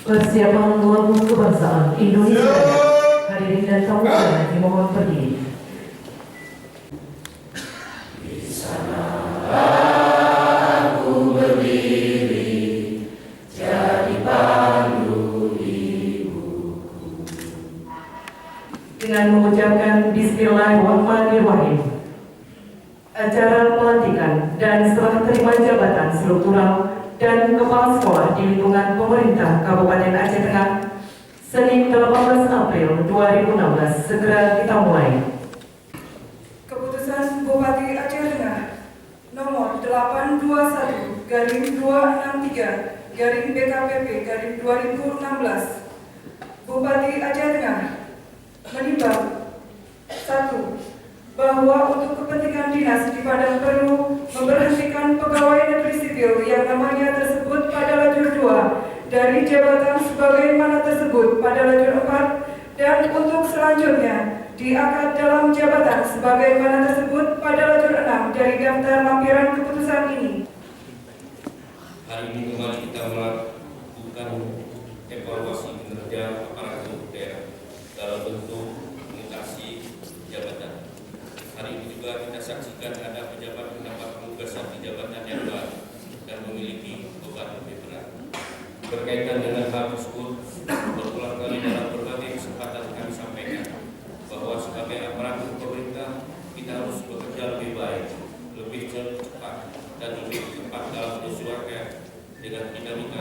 Persiapan Lambung Kebangsaan Indonesia. Hadirin dan tamu undangan dimohon berdiri. Dengan mengucapkan Bismillahirrahmanirrahim, acara pelantikan dan serah terima jabatan struktural dan kepala sekolah di lingkungan pemerintah Kabupaten Aceh Tengah Senin 18 April 2016 segera kita mulai. Keputusan Bupati Aceh Tengah nomor 821-263-BKPP-2016. Bupati Aceh Tengah menimbang 1. Bahwa untuk kepentingan dinas di Padang perlu memberhentikan pegawai negeri sipil yang namanya tersebut pada lajur 2 dari jabatan sebagaimana tersebut pada lajur 4 dan untuk selanjutnya diangkat dalam jabatan sebagaimana tersebut pada lajur 6 dari daftar lampiran keputusan ini. Hari ini kembali kita melakukan evaluasi kinerja aparatur daerah dalam bentuk mutasi jabatan. Hari ini juga kita saksikan ada pejabat mendapat penugasan di jabatan yang baru dan memiliki beban lebih berat. Berkaitan dengan hal tersebut, berulang kali dalam berbagai kesempatan kami sampaikan bahwa sebagai aparatur pemerintah kita harus bekerja lebih baik, lebih cepat dan lebih tepat dalam menyesuaikan dengan dinamika